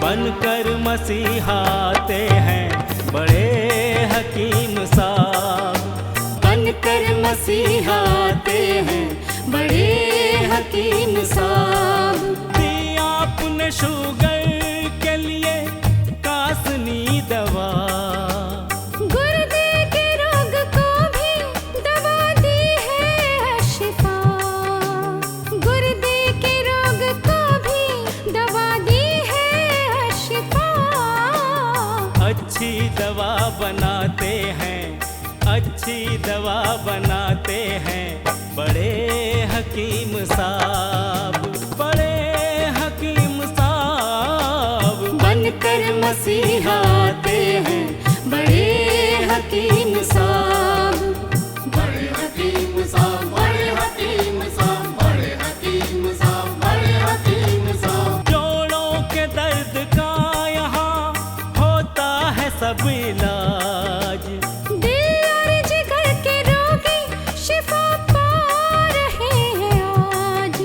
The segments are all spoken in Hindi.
बनकर मसीहाते हैं बड़े हकीम साहब, बनकर मसीहाते हैं बड़े हकीम साहब। दिया आपने शुगर के लिए कासनी दवा, गुर्दे के रोग को भी दवा दी है शिफा, गुर्दे के रोग को भी दवा दी है शिफा। अच्छी दवा बनाते हैं, अच्छी दवा बनाते हैं बड़े हकीम साहब, बड़े हकीम साहब। बनकर मसीहाते हैं बड़े हकीम साहब, बड़े हकीम साहब, बड़े हकीम साहब, बड़े हकीम साहब, बड़े हकीम साहब। जोड़ों के दर्द का यहाँ होता है सब इलाज, दिल और जिगर के रोगी शिफा पा रहे हैं आज,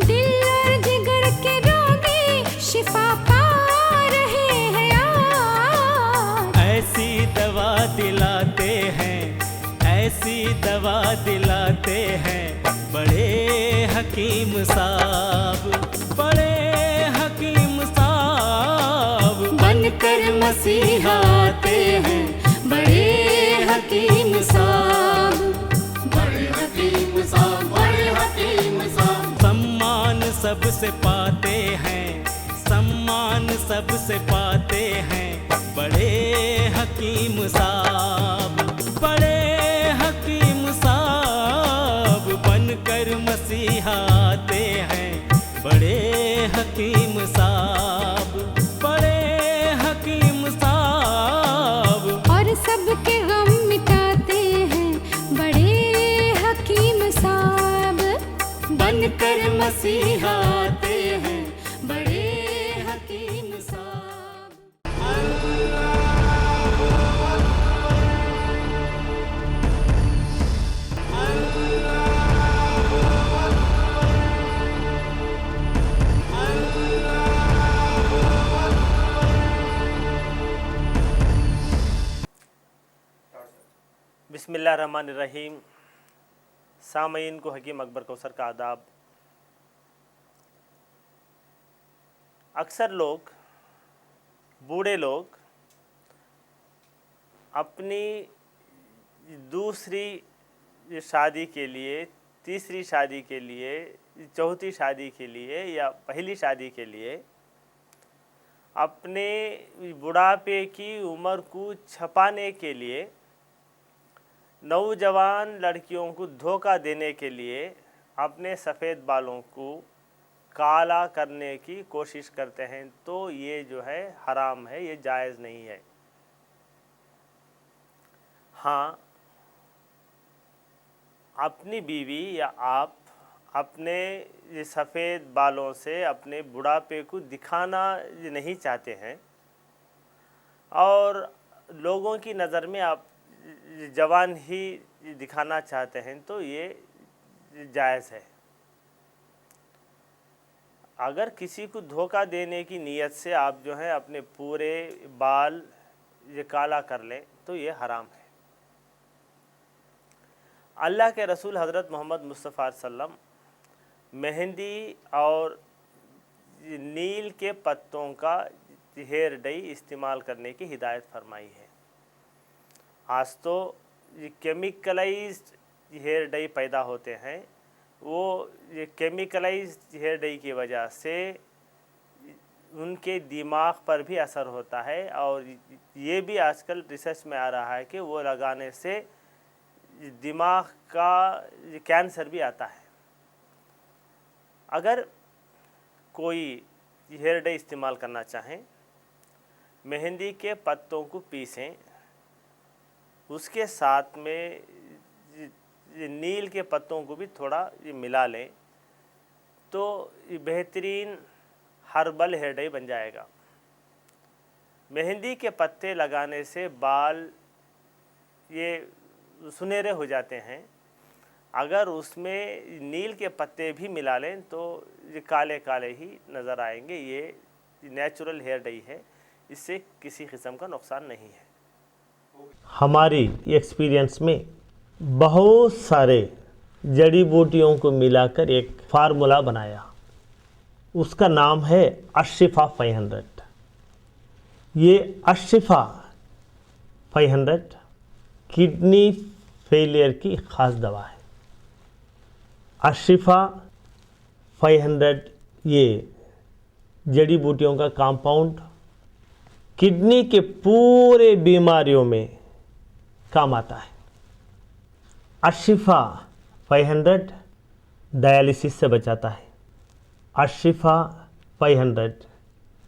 दिल और जिगर के रोगी शिफा पा रहे हैं आज। ऐसी दवा दिलाते हैं, ऐसी दवा दिलाते हैं बड़े हकीम साहब, बड़े हकीम साहब। बनकर मसीहाते हैं बड़े हकीम साहब, बड़े हकीम साहब, बड़े हकीम साहब। सम्मान सबसे पाते हैं, सम्मान सबसे पाते हैं बड़े हकीम साहब, बड़े हकीम साहब। बनकर मसीहाते हैं बड़े हकीम साहब, बड़े हकीम साहब। और सबके गम मिटाते हैं बड़े हकीम साहब। बनकर मसीहाते हैं बड़े हकीम साहब। बिस्मिल्लाहिर्रहमानिर्रहीम। सामईन को हकीम अकबर कौसर का आदाब। अक्सर लोग, बूढ़े लोग अपनी दूसरी शादी के लिए, तीसरी शादी के लिए, चौथी शादी के लिए या पहली शादी के लिए अपने बुढ़ापे की उम्र को छपाने के लिए, नौजवान लड़कियों को धोखा देने के लिए अपने सफ़ेद बालों को काला करने की कोशिश करते हैं, तो ये जो है हराम है, ये जायज़ नहीं है। हाँ, अपनी बीवी या आप अपने ये सफ़ेद बालों से अपने बुढ़ापे को दिखाना नहीं चाहते हैं और लोगों की नज़र में आप जवान ही दिखाना चाहते हैं, तो ये जायज़ है। अगर किसी को धोखा देने की नीयत से आप जो है अपने पूरे बाल ये काला कर लें, तो ये हराम है। अल्लाह के रसूल हज़रत मोहम्मद मुस्तफ़ा सल्लम मेहंदी और नील के पत्तों का हेयर डाई इस्तेमाल करने की हिदायत फरमाई है। आज तो ये केमिकलाइज्ड हेयर डाई पैदा होते हैं, वो ये केमिकलाइज्ड हेयर डाई की वजह से उनके दिमाग पर भी असर होता है और ये भी आजकल रिसर्च में आ रहा है कि वो लगाने से दिमाग का कैंसर भी आता है। अगर कोई हेयर डाई इस्तेमाल करना चाहें, मेहंदी के पत्तों को पीसें, उसके साथ में नील के पत्तों को भी थोड़ा मिला लें, तो ये बेहतरीन हर्बल हेयर डाई बन जाएगा। मेहंदी के पत्ते लगाने से बाल ये सुनहरे हो जाते हैं। अगर उसमें नील के पत्ते भी मिला लें तो ये काले काले ही नज़र आएंगे। ये नेचुरल हेयर डाई है, इससे किसी किस्म का नुकसान नहीं है। हमारी एक्सपीरियंस में बहुत सारे जड़ी बूटियों को मिलाकर एक फार्मूला बनाया, उसका नाम है अशिफा 500। ये अशिफा 500 किडनी फेलियर की ख़ास दवा है। अशिफा 500 ये जड़ी बूटियों का कंपाउंड किडनी के पूरे बीमारियों में काम आता है। अशिफा 500 डायलिसिस से बचाता है। अशिफा 500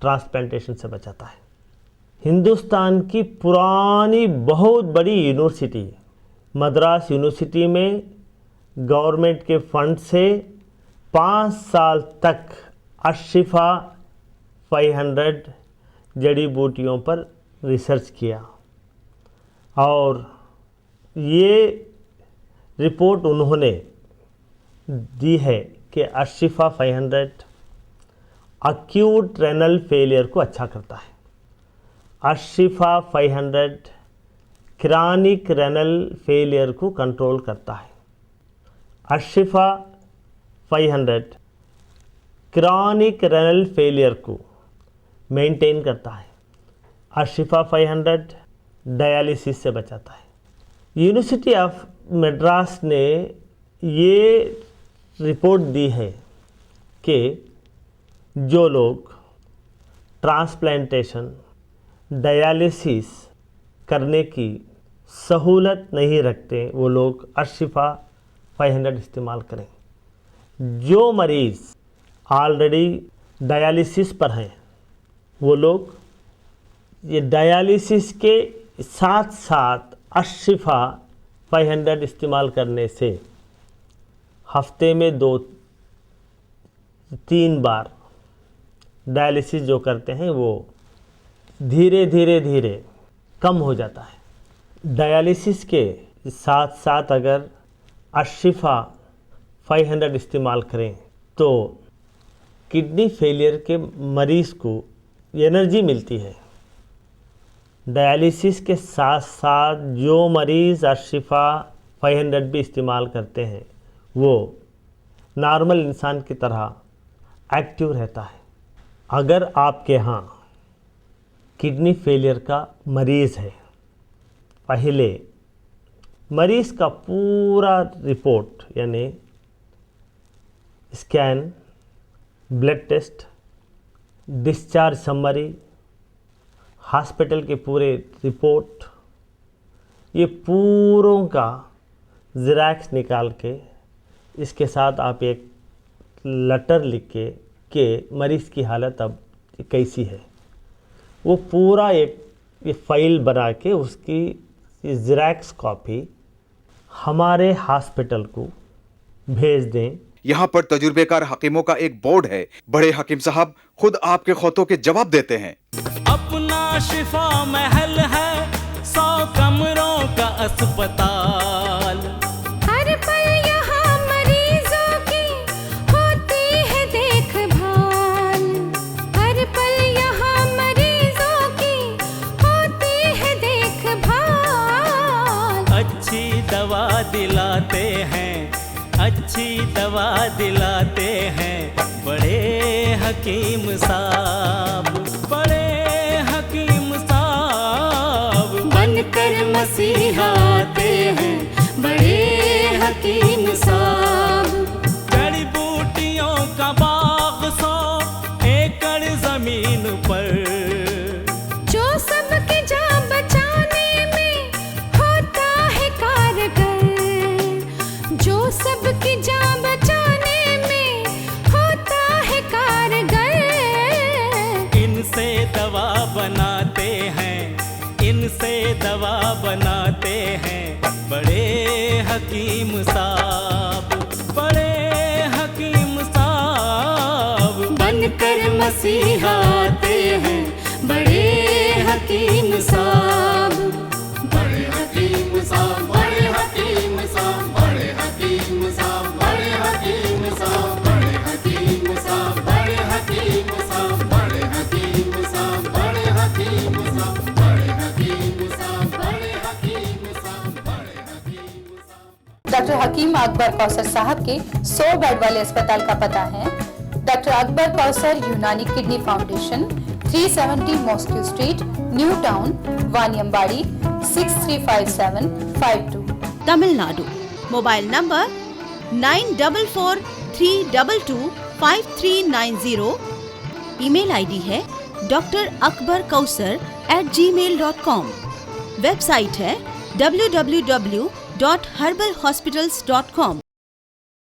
ट्रांसप्लांटेशन से बचाता है। हिंदुस्तान की पुरानी बहुत बड़ी यूनिवर्सिटी मद्रास यूनिवर्सिटी में गवर्नमेंट के फंड से 5 साल तक अशिफा 500 जड़ी बूटियों पर रिसर्च किया और ये रिपोर्ट उन्होंने दी है कि अशिफा 500 एक्यूट रेनल फेलियर को अच्छा करता है। अशिफा 500 क्रॉनिक रेनल फेलियर को कंट्रोल करता है। अशिफा 500 क्रॉनिक रेनल फेलियर को मेंटेन करता है। अशिफा 500 डायलिसिस से बचाता है। यूनिवर्सिटी ऑफ मद्रास ने ये रिपोर्ट दी है कि जो लोग ट्रांसप्लांटेशन डायलिसिस करने की सहूलत नहीं रखते वो लोग अशिफा 500 इस्तेमाल करें। जो मरीज़ ऑलरेडी डायलिसिस पर हैं वो लोग ये डायलिसिस के साथ साथ अशिफा 500 इस्तेमाल करने से हफ्ते में 2-3 बार डायलिसिस जो करते हैं वो धीरे धीरे कम हो जाता है। डायलिसिस के साथ साथ अगर अशिफा 500 इस्तेमाल करें तो किडनी फेलियर के मरीज़ को एनर्जी मिलती है। डायलिसिस के साथ साथ जो मरीज़ अशिफा 500 भी इस्तेमाल करते हैं वो नॉर्मल इंसान की तरह एक्टिव रहता है। अगर आपके यहाँ किडनी फेलियर का मरीज़ है, पहले मरीज़ का पूरा रिपोर्ट यानी scan, blood test, discharge summary, hospital के पूरे रिपोर्ट, ये पूरों का ज़ेरॉक्स निकाल के इसके साथ आप एक लेटर लिख के मरीज़ की हालत अब कैसी है वो पूरा एक फाइल बना के उसकी ज़ेरॉक्स कॉपी हमारे हॉस्पिटल को भेज दें। यहाँ पर तजुर्बेकार हकीमों का एक बोर्ड है। बड़े हकीम साहब खुद आपके खौतों के जवाब देते हैं। अपना शिफा महल है 100 कमरों का अस्पताल। हर पल यहाँ मरीजों की होती है देखभाल। हर पल यहाँ मरीजों की होती है देखभाल। अच्छी दवा दिलाते हैं, अच्छी दवा दिलाते हैं बड़े हकीम साहब, बड़े हकीम साहब बनकर मसीहा आते हैं बड़े हकीम साहब। जड़ी बूटियों का बाग 100 एकड़ जमीन पर, जो सबकी जान बचाने में होता है कारगर। जो सबकी जान बचाने में होता है कारगर। इनसे दवा बनाते हैं, इनसे दवा बनाते हैं बड़े हकीम साहब, बड़े हकीम साहब बनकर मसीहा आते हैं बड़े हकीम साहब। बड़े हकीम साहब, बड़े हकीम साहब, बड़े हकीम साहब, बड़े हकीम साहब, बड़े हकीम साहब, बड़े हकीम साहब, बड़े हकीम हकीम अकबर कौसर साहब के 100 बेड वाले अस्पताल का पता है doctor Akbar Kausar Unani kidney foundation, 370 mosque street, new town, Vaniyambadi, 635752, Tamil Nadu. Mobile number 9443225390। Email ID है drakbarkausar@gmail.com। वेबसाइट है www.herbalhospitals.com।